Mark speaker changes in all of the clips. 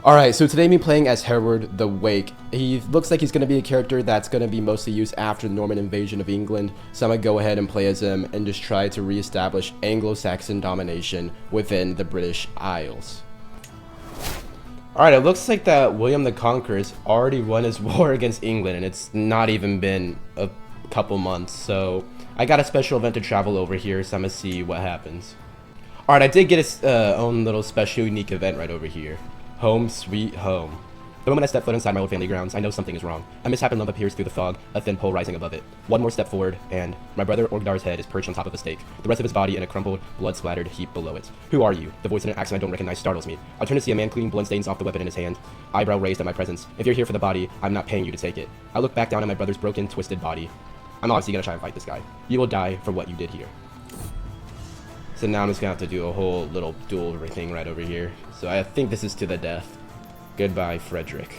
Speaker 1: Alright, so today me playing as Hereward the Wake. He looks like he's going to be a character that's going to be mostly used after the Norman invasion of England, so I'm going to go ahead and play as him and just try to reestablish Anglo-Saxon domination within the British Isles. Alright, it looks like that William the Conqueror's already won his war against England, and it's not even been a couple months, so I got a special event to travel over here, so I'm going to see what happens. Alright, I did get his own little special unique event right over here. Home sweet home. The moment I step foot inside my old family grounds, I know something is wrong. A misshapen lump appears through the fog, a thin pole rising above it. One more step forward, and my brother Orgdar's head is perched on top of a stake, the rest of his body in a crumpled, blood-splattered heap below it. Who are you? The voice in an accent I don't recognize startles me. I turn to see a man cleaning bloodstains off the weapon in his hand, eyebrow raised at my presence. If you're here for the body, I'm not paying you to take it. I look back down at my brother's broken, twisted body. I'm obviously gonna try and fight this guy. You will die for what you did here. So now I'm just gonna have to do a whole little duel thing right over here. So I think this is to the death. Goodbye, Frederick.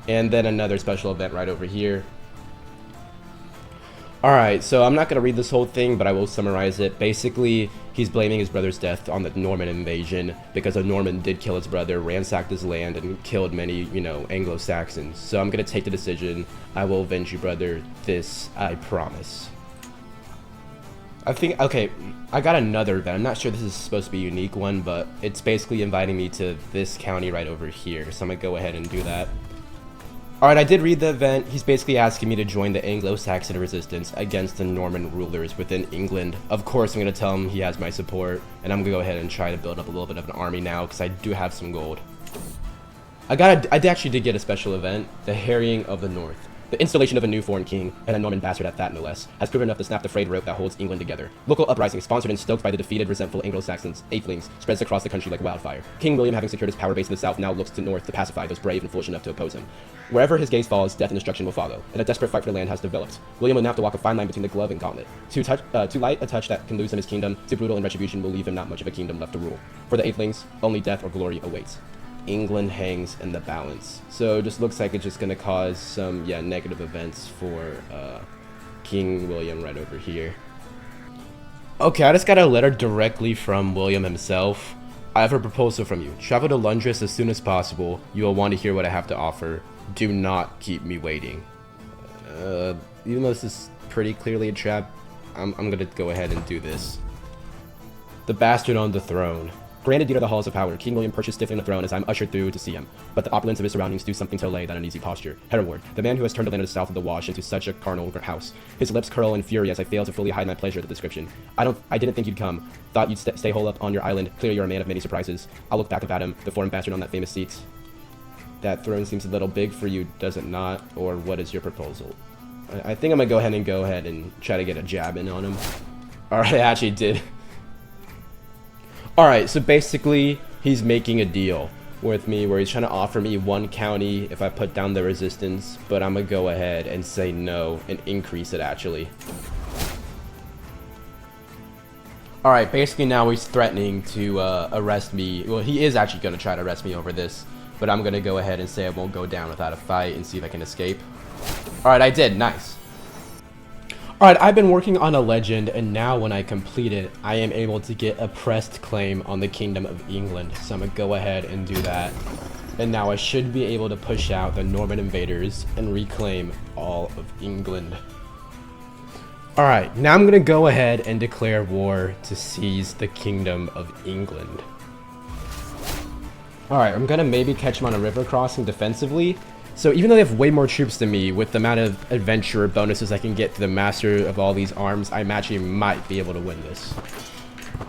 Speaker 1: And then another special event right over here. Alright, so I'm not going to read this whole thing, but I will summarize it. Basically, he's blaming his brother's death on the Norman invasion because a Norman did kill his brother, ransacked his land, and killed many, Anglo-Saxons. So I'm going to take the decision. I will avenge you, brother. This, I promise. Okay, I got another event. I'm not sure this is supposed to be a unique one, but it's basically inviting me to this county right over here. So I'm going to go ahead and do that. Alright, I did read the event. He's basically asking me to join the Anglo-Saxon resistance against the Norman rulers within England. Of course, I'm going to tell him he has my support, and I'm going to go ahead and try to build up a little bit of an army now, because I do have some gold. I actually did get a special event, the Harrying of the North. The installation of a new foreign king, and a Norman bastard at that no less, has proven enough to snap the frayed rope that holds England together. Local uprisings, sponsored and stoked by the defeated, resentful Anglo-Saxons, Eightlings, spreads across the country like wildfire. King William, having secured his power base in the south, now looks to north to pacify those brave and foolish enough to oppose him. Wherever his gaze falls, death and destruction will follow, and a desperate fight for the land has developed. William will now have to walk a fine line between the glove and gauntlet. Too light a touch that can lose him his kingdom, too brutal in retribution will leave him not much of a kingdom left to rule. For the Eightlings, only death or glory awaits. England hangs in the balance. So it just looks like it's just going to cause some, negative events for King William right over here. Okay, I just got a letter directly from William himself. I have a proposal from you. Travel to Londres as soon as possible. You will want to hear what I have to offer. Do not keep me waiting. Even though this is pretty clearly a trap, I'm going to go ahead and do this. The bastard on the throne. Granted, dear to the halls of power, King William perches stiffly on the throne as I'm ushered through to see him. But the opulence of his surroundings do something to allay that uneasy posture. Hereward, the man who has turned the land of the south of the Wash into such a carnal house. His lips curl in fury as I fail to fully hide my pleasure at the description. I didn't think you'd come. Thought you'd stay hole up on your island. Clearly you're a man of many surprises. I'll look back up at him, the foreign bastard on that famous seat. That throne seems a little big for you, does it not? Or what is your proposal? I think I'm gonna go ahead and try to get a jab in on him. Alright, I actually did. Alright, so basically, he's making a deal with me where he's trying to offer me one county if I put down the resistance, but I'm gonna go ahead and say no and increase it actually. Alright, basically now he's threatening to arrest me. Well, he is actually gonna try to arrest me over this, but I'm gonna go ahead and say I won't go down without a fight and see if I can escape. Alright, I did. Nice. Alright, I've been working on a legend, and now when I complete it, I am able to get a pressed claim on the Kingdom of England. So I'm going to go ahead and do that. And now I should be able to push out the Norman invaders and reclaim all of England. Alright, now I'm going to go ahead and declare war to seize the Kingdom of England. Alright, I'm going to maybe catch them on a river crossing defensively. So even though they have way more troops than me, with the amount of adventure bonuses I can get to the master of all these arms, I actually might be able to win this.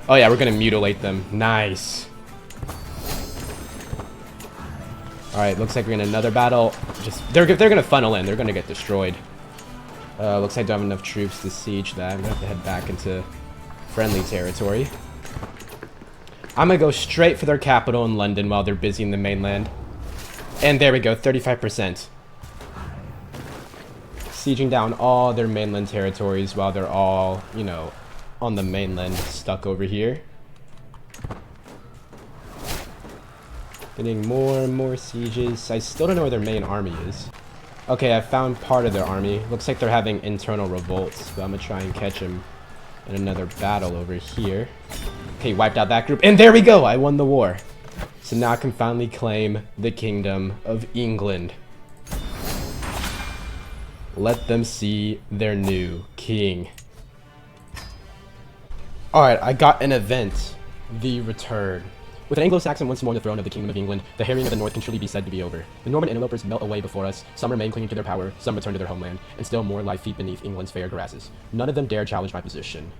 Speaker 1: Oh yeah, we're gonna mutilate them. Nice. Alright, looks like we're in another battle. They're gonna funnel in, they're gonna get destroyed. Looks like I don't have enough troops to siege that. I'm gonna have to head back into friendly territory. I'm gonna go straight for their capital in London while they're busy in the mainland. And there we go, 35%. Sieging down all their mainland territories while they're all, on the mainland stuck over here. Getting more and more sieges. I still don't know where their main army is. Okay, I found part of their army. Looks like they're having internal revolts, but I'm gonna try and catch them in another battle over here. Okay, wiped out that group. And there we go! I won the war. So now I can finally claim the Kingdom of England. Let them see their new king. Alright, I got an event. The Return. With an Anglo-Saxon once more on the throne of the Kingdom of England, the harrying of the North can truly be said to be over. The Norman interlopers melt away before us, some remain clinging to their power, some return to their homeland, and still more lie feet beneath England's fair grasses. None of them dare challenge my position.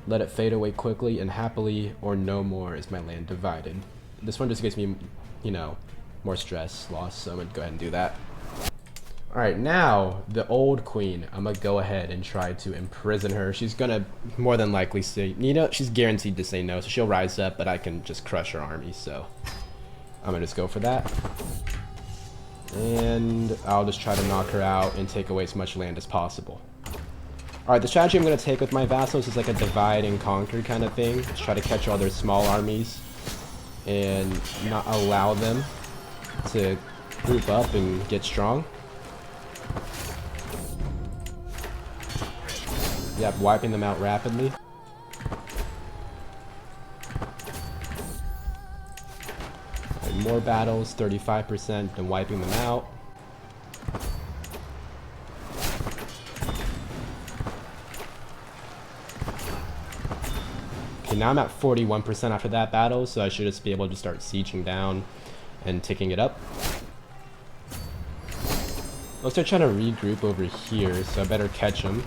Speaker 1: Let it fade away quickly and happily, or no more is my land divided. This one just gives me, you know, more stress, loss, so I'm gonna go ahead and do that. Alright, now, the old queen, I'm gonna go ahead and try to imprison her. She's gonna more than likely say, you know, she's guaranteed to say no, so she'll rise up, but I can just crush her army, so I'm gonna just go for that. And I'll just try to knock her out and take away as much land as possible. Alright, the strategy I'm gonna take with my vassals is like a divide and conquer kind of thing. Just try to catch all their small armies and not allow them to group up and get strong. Yep, wiping them out rapidly. And more battles, 35%, and wiping them out. Okay, now I'm at 41% after that battle, so I should just be able to start sieging down and ticking it up. Looks like they're trying to regroup over here, so I better catch them.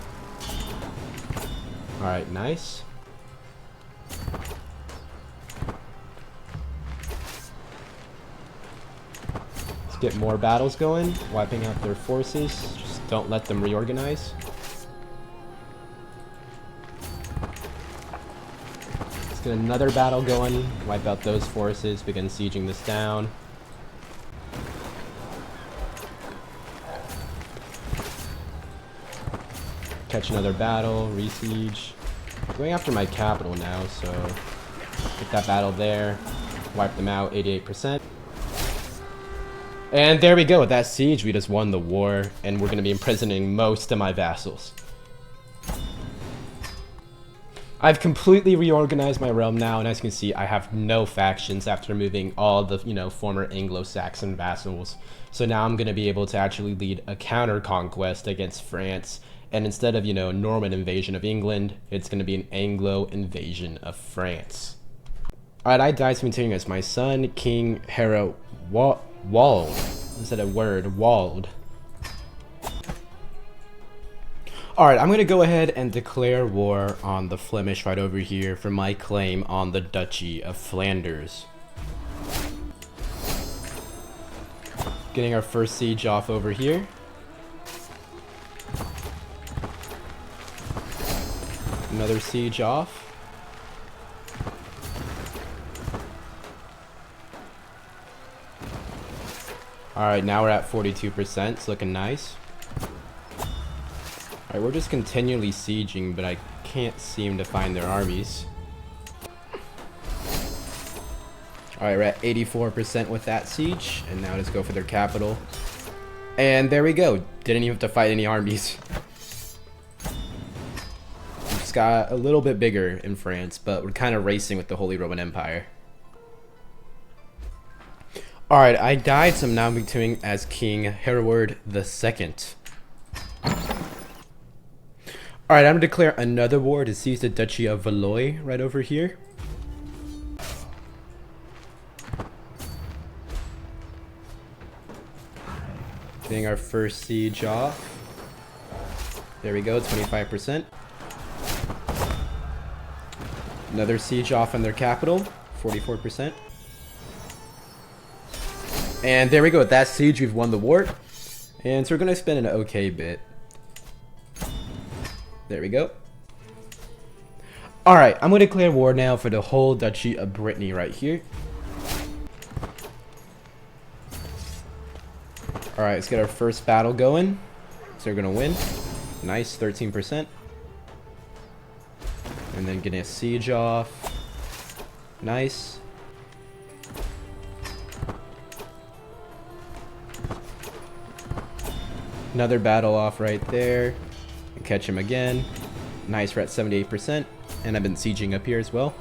Speaker 1: Alright, nice. Let's get more battles going, wiping out their forces. Just don't let them reorganize. Let's get another battle going, wipe out those forces, begin sieging this down. Catch another battle, re-siege. Going after my capital now, so get that battle there. Wipe them out, 88%. And there we go, with that siege, we just won the war, and we're going to be imprisoning most of my vassals. I've completely reorganized my realm now, and as you can see, I have no factions after removing all the, you know, former Anglo-Saxon vassals. So now I'm going to be able to actually lead a counter-conquest against France. And instead of, you know, Norman invasion of England, it's going to be an Anglo invasion of France. Alright, I died simultaneously as my son, King Harold Wald. Instead of word, Wald. Alright, I'm going to go ahead and declare war on the Flemish right over here for my claim on the Duchy of Flanders. Getting our first siege off over here. Another siege off. Alright, now we're at 42%. It's looking nice. Alright, we're just continually sieging, but I can't seem to find their armies. Alright, we're at 84% with that siege. And now let's go for their capital. And there we go. Didn't even have to fight any armies. Got a little bit bigger in France, but we're kind of racing with the Holy Roman Empire. Alright, I died, so I'm now continuing as King Hereward II. Alright, I'm going to declare another war to seize the Duchy of Valois right over here. Getting our first siege off. There we go, 25%. Another siege off on their capital, 44%. And there we go, with that siege we've won the war. And so we're going to spend an okay bit. There we go. Alright, I'm going to declare war now for the whole Duchy of Brittany right here. Alright, let's get our first battle going. So we're going to win. Nice, 13%. And then getting a siege off. Nice. Another battle off right there. And catch him again. Nice, we're at 78%. And I've been sieging up here as well.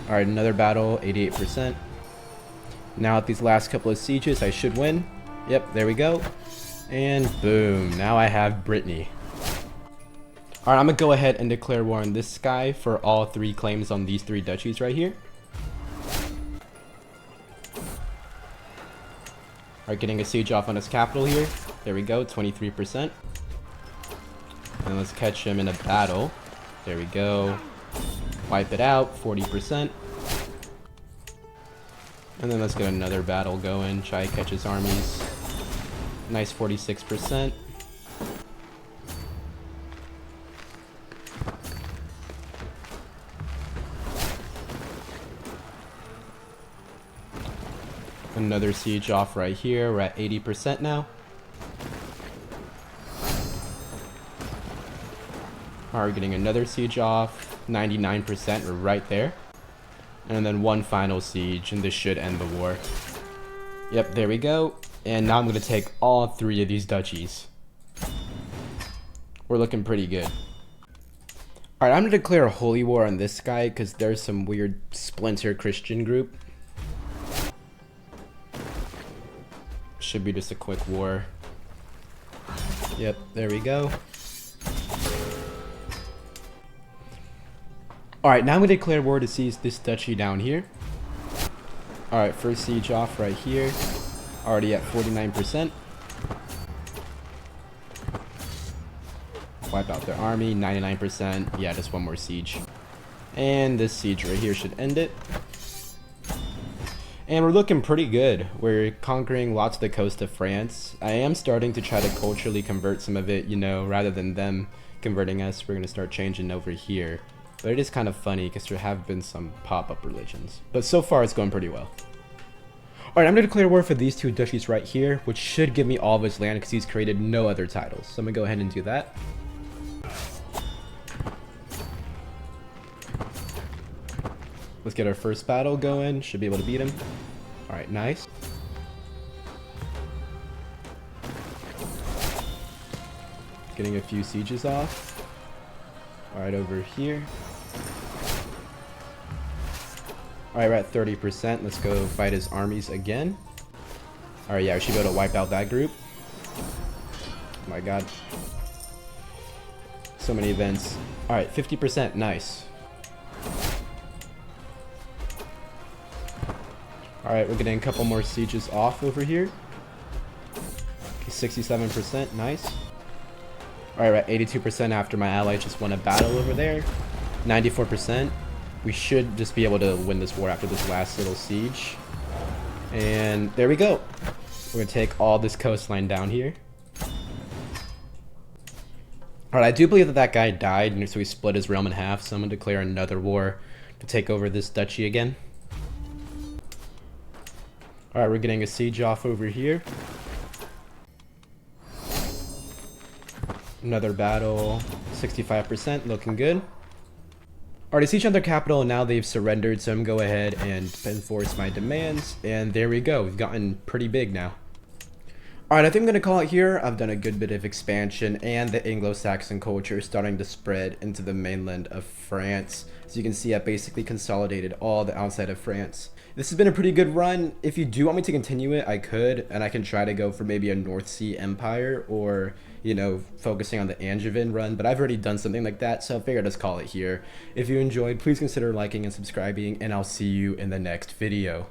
Speaker 1: Alright, another battle, 88%. Now at these last couple of sieges, I should win. Yep, there we go. And boom, now I have Brittany. Alright, I'm gonna go ahead and declare war on this guy for all 3 claims on these 3 duchies right here. Alright, getting a siege off on his capital here. There we go, 23%. And let's catch him in a battle. There we go. Wipe it out, 40%. And then let's get another battle going. Try to catch his armies. Nice 46%. Another siege off right here. We're at 80% now. Alright, getting another siege off. 99%, we're right there. And then one final siege, and this should end the war. Yep, there we go. And now I'm going to take all 3 of these duchies. We're looking pretty good. Alright, I'm going to declare a holy war on this guy because there's some weird splinter Christian group. Should be just a quick war. Yep, there we go. Alright, now I'm going to declare war to seize this duchy down here. Alright, first siege off right here. Already at 49%. Wipe out their army, 99%. Yeah, just one more siege. And this siege right here should end it. And we're looking pretty good. We're conquering lots of the coast of France. I am starting to try to culturally convert some of it, you know, rather than them converting us. We're going to start changing over here. But it is kind of funny because there have been some pop-up religions. But so far it's going pretty well. Alright, I'm going to declare war for these 2 duchies right here, which should give me all of his land because he's created no other titles. So I'm going to go ahead and do that. Let's get our first battle going. Should be able to beat him. Alright, nice. Getting a few sieges off. Alright, over here. Alright, we're at 30%. Let's go fight his armies again. Alright, yeah, we should be able to wipe out that group. Oh my god. So many events. Alright, 50%. Nice. Alright, we're getting a couple more sieges off over here. Okay, 67%, nice. Alright, we're at 82% after my ally just won a battle over there. 94%. We should just be able to win this war after this last little siege. And there we go. We're going to take all this coastline down here. Alright, I do believe that that guy died, and so he split his realm in half, so I'm going to declare another war to take over this duchy again. Alright, we're getting a siege off over here. Another battle, 65%, looking good. Alright, siege on their capital, and now they've surrendered, so I'm going to go ahead and enforce my demands. And there we go, we've gotten pretty big now. Alright, I think I'm going to call it here. I've done a good bit of expansion, and the Anglo-Saxon culture is starting to spread into the mainland of France. So you can see I basically consolidated all the outside of France. This has been a pretty good run. If you do want me to continue it, I could, and I can try to go for maybe a North Sea Empire or, you know, focusing on the Angevin run, but I've already done something like that, so I figured I'd just call it here. If you enjoyed, please consider liking and subscribing, and I'll see you in the next video.